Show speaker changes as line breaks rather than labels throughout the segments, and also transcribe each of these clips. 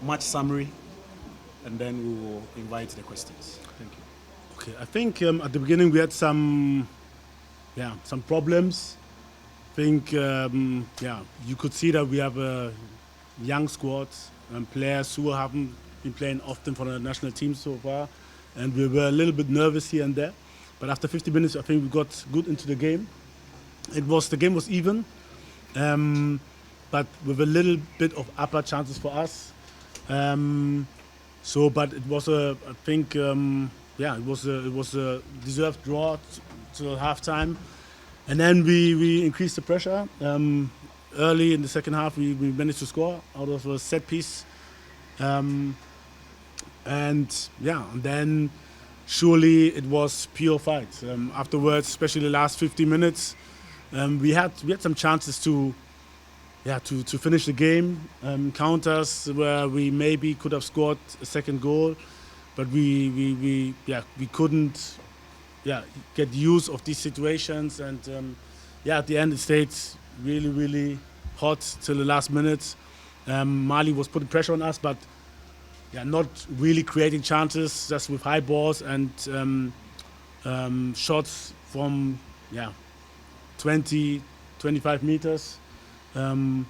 match summary, and then we will invite the questions. Thank you.
Okay, I think at the beginning we had some problems. I think you could see that we have a young squad and players who haven't been playing often for the national team so far, and we were a little bit nervous here and there. But after 50 minutes, I think we got good into the game. The game was even, but with a little bit of upper chances for us. But it was I think, it was a deserved draw to halftime, and then we increased the pressure. Early in the second half, we managed to score out of a set piece, and then surely it was pure fight. Afterwards, especially the last 50 minutes, we had some chances to finish the game. Counters where we maybe could have scored a second goal, but we couldn't get use of these situations, and at the end it stayed really hot till the last minute. Mali was putting pressure on us, but not really creating chances, just with high balls and shots from 20, 25 meters. I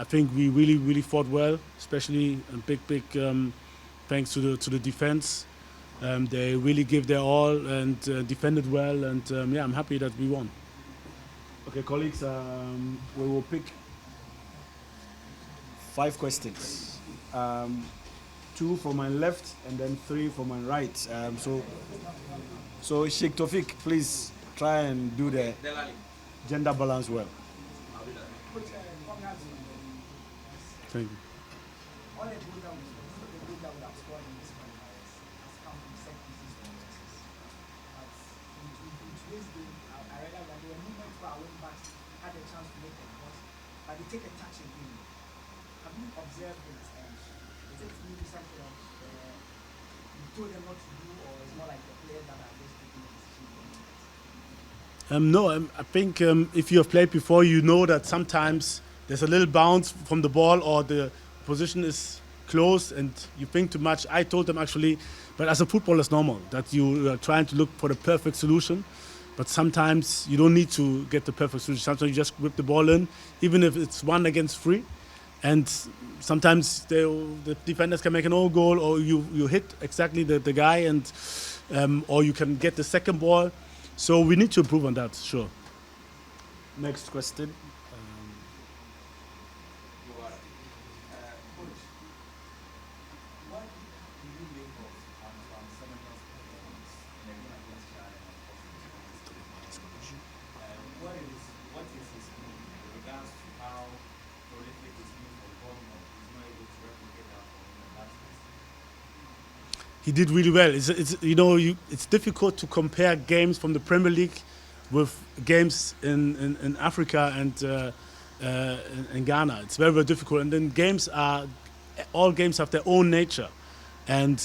think we really fought well, especially a big thanks to the defense. They really gave their all and defended well, and I'm happy that we won.
Okay, colleagues, we will pick 5 questions. 2 from my left and then 3 from my right. So Sheikh Tofik, please try and do the gender balance well.
Thank you.
But they take a touch again. Have you observed this? Is it maybe something of you told them what to do, or it's more like the players that are just taking the decision?
No, I think if you have played before, you know that sometimes there's a little bounce from the ball or the position is close and you think too much. I told them actually, but as a footballer it's normal that you are trying to look for the perfect solution. But sometimes you don't need to get the perfect solution. Sometimes you just whip the ball in, even if it's 1 against 3. And sometimes the defenders can make an own goal, or you hit exactly the guy, and or you can get the second ball. So we need to improve on that, sure.
Next question.
He did really well. It's difficult to compare games from the Premier League with games in Africa and in Ghana. It's very difficult. And then all games have their own nature. And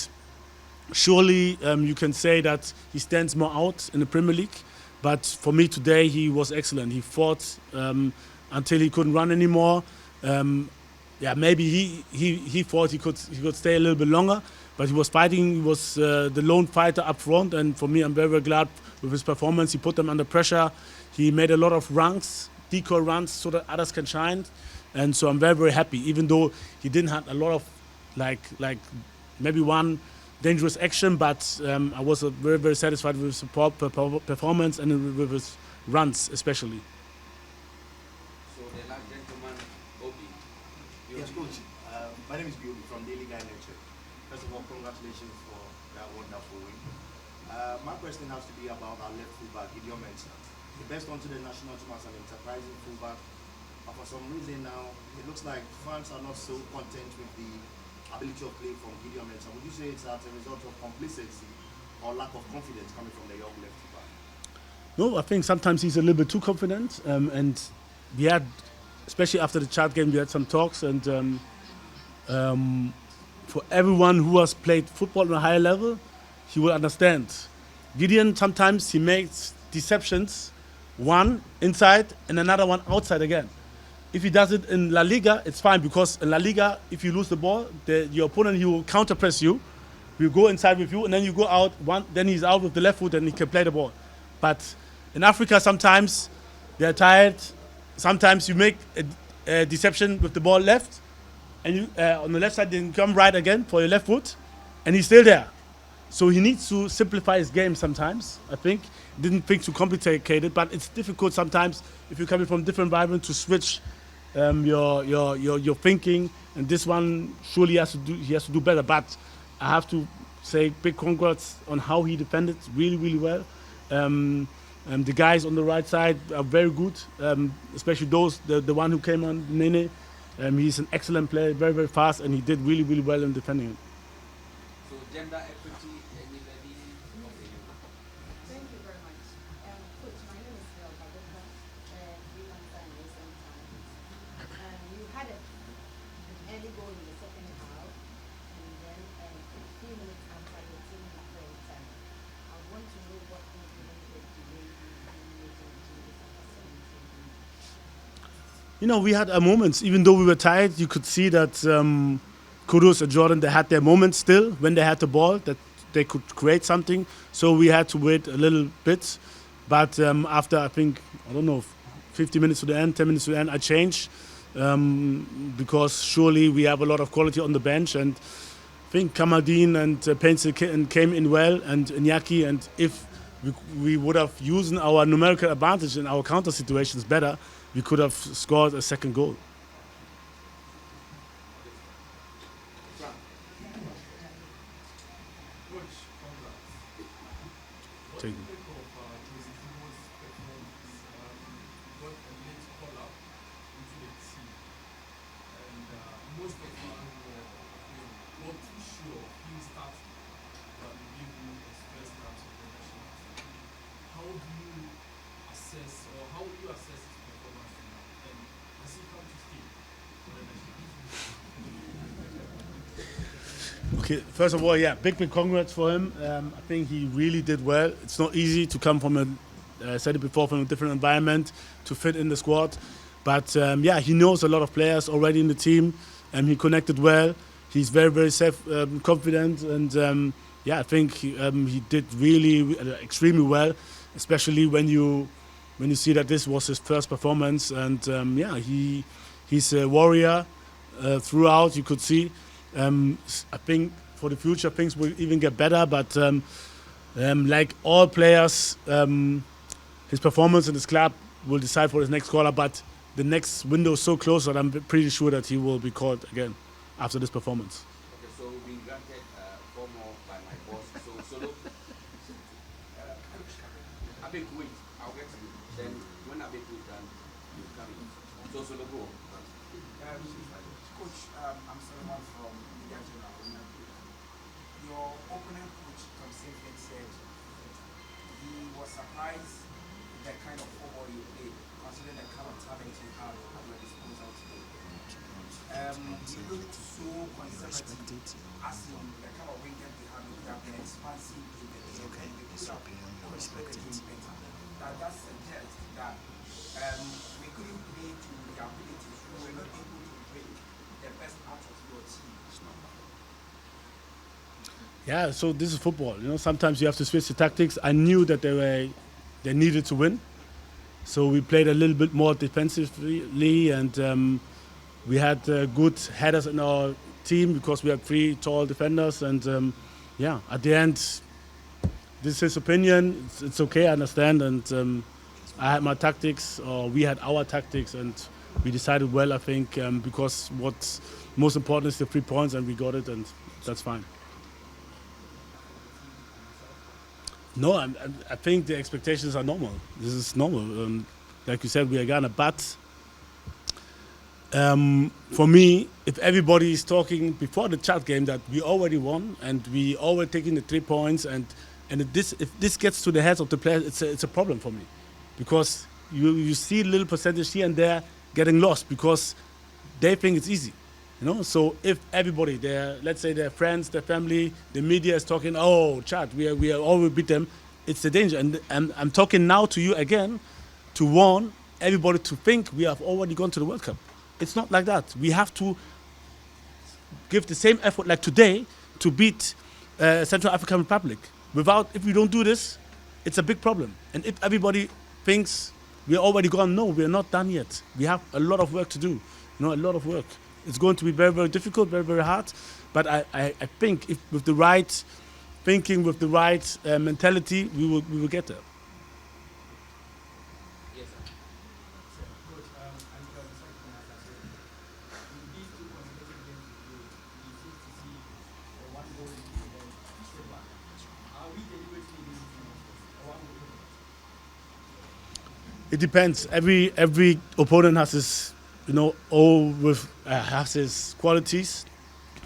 surely you can say that he stands more out in the Premier League. But for me today, he was excellent. He fought until he couldn't run anymore. Maybe he thought he could stay a little bit longer. But he was fighting, he was the lone fighter up front, and for me, I'm very glad with his performance. He put them under pressure. He made a lot of runs, decoy runs, so that others can shine. And so I'm very happy, even though he didn't have a lot of, like maybe one dangerous action, but I was very satisfied with his performance and with his runs especially.
So the last gentleman, Obi.
Yes, coach. My name is Biobi from Daily Guy Lecture. First of all, congratulations for that wonderful win. My question has to be about our left fullback, Gideon Mensah. The best onto the national team as an enterprising fullback. But for some reason now, it looks like fans are not so content with the ability of play from Gideon Mensah. Would you say it's as a result of complacency or lack of confidence coming from the young left fullback?
No, I think sometimes he's a little bit too confident. And we had, especially after the Chad game, we had some talks, and for everyone who has played football on a higher level, he will understand. Gideon, sometimes he makes deceptions, one inside and another one outside again. If he does it in La Liga, it's fine because in La Liga, if you lose the ball, your opponent, he will counter press you. He'll go inside with you, and then you go out. Then he's out with the left foot, and he can play the ball. But in Africa, sometimes they're tired. Sometimes you make a deception with the ball left, and you on the left side, then come right again for your left foot, and he's still there. So he needs to simplify his game sometimes, I think. Didn't think too complicated, but it's difficult sometimes if you're coming from different environment to switch your thinking. And this one surely he has to do better. But I have to say big congrats on how he defended really, really well. The guys on the right side are very good, especially the one who came on, Nene. He's an excellent player, very, very fast, and he did really, really well in defending it.
So gender equity, anybody?
Thank you very much. Coach, my name is Otto Addo, freelance and recent times. You had an early goal in the second half, and then a few minutes after your team had played time. I want to know what implemented delay you made to this after 17.
You know, we had our moments. Even though we were tired, you could see that Kudus and Jordan, they had their moments still when they had the ball, that they could create something. So we had to wait a little bit. But after, I think, 50 minutes to the end, 10 minutes to the end, I changed. Because surely we have a lot of quality on the bench. And I think Kamadin and Pencil came in well, and Iñaki. And if we would have used our numerical advantage in our counter situations better, we could have scored a second goal. Thank you. Okay, first of all, yeah, big congrats for him. I think he really did well. It's not easy to come from I said it before, from a different environment to fit in the squad. But yeah, he knows a lot of players already in the team, and he connected well. He's very, very confident, and yeah, I think he did really extremely well, especially when you see that this was his first performance. And yeah, he's a warrior throughout. You could see. I think for the future things will even get better, but like all players, his performance in this club will decide for his next caller. But the next window is so close that I'm pretty sure that he will be called again after this performance.
Okay, so we've been granted 4 more by my boss. So Solo, Abek, wait, I'll get to you. Then when Abek is done, you come in. So Solo, go.
Coach, I'm Solomon from Media General. Your opponent coach, Tom Simpson, said he was surprised with the kind of football you played, considering the kind of talent you have at your disposal today. You looked so conservative, as in the kind of wingers they have. You could have been expansive in the game, and they could have constructed the game better. That suggests that we couldn't play to the abilities. We were not able to bring the best out of your team.
Yeah, so this is football. You know, sometimes you have to switch the tactics. I knew that they needed to win, so we played a little bit more defensively, and we had good headers in our team because we had 3 tall defenders. And yeah, at the end, this is his opinion. It's okay, I understand. And I had my tactics, or we had our tactics, and we decided well, I think, because what's most important is the 3 points, and we got it, and that's fine. No, I think the expectations are normal. This is normal. Like you said, we are Ghana, but for me, if everybody is talking before the Chad game that we already won and we already taking the 3 points, and if this gets to the heads of the players, it's a problem for me, because you see a little percentage here and there getting lost because they think it's easy. You know, so if everybody, let's say their friends, their family, the media is talking, oh, Chad, we always beat them, it's the danger. And I'm talking now to you again to warn everybody to think we have already gone to the World Cup. It's not like that. We have to give the same effort like today to beat Central African Republic. If we don't do this, it's a big problem. And if everybody thinks we're already gone, no, we're not done yet. We have a lot of work to do. A lot of work. It's going to be very, very difficult, very, very hard. But I think if with the right thinking, with the right mentality, we will get there.
Yes, sir.
Coach, and sorry for my answer. In these two consecutive games we seem to see one goal and then step back. Are we deliberately losing one goal?
It depends. Every opponent has his, has his qualities,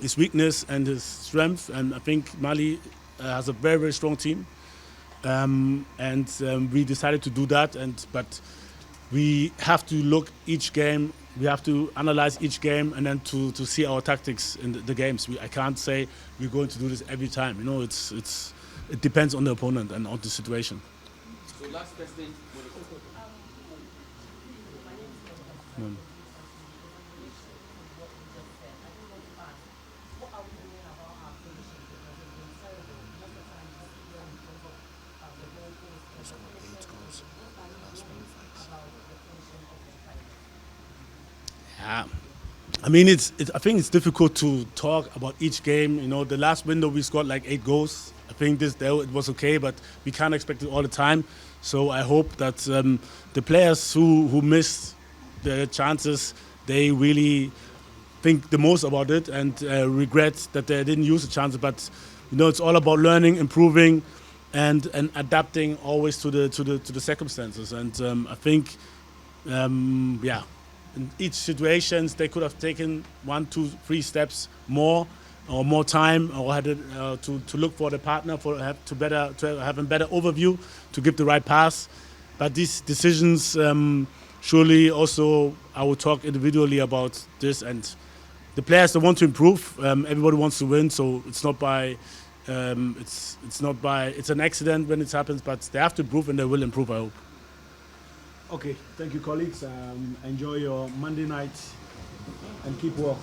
his weakness and his strength. And I think Mali has a very, very strong team. We decided to do that. But we have to look each game. We have to analyze each game and then to see our tactics in the games. I can't say we're going to do this every time. It depends on the opponent and on the situation.
So last question.
Yeah, I mean, I think it's difficult to talk about each game. The last window we scored like 8 goals. I think it was okay, but we can't expect it all the time. So I hope that the players who missed the chances, they really think the most about it and regret that they didn't use the chances. But it's all about learning, improving, and adapting always to the circumstances. And I think, in each situation, they could have taken 1, 2, 3 steps more, or more time, or had to look for the partner to have a better overview, to give the right pass. But these decisions, surely also I will talk individually about this. And the players that want to improve, everybody wants to win, so it's not by. It's an accident when it happens, but they have to improve and they will improve, I hope.
Okay, thank you, colleagues. Enjoy your Monday night and keep well.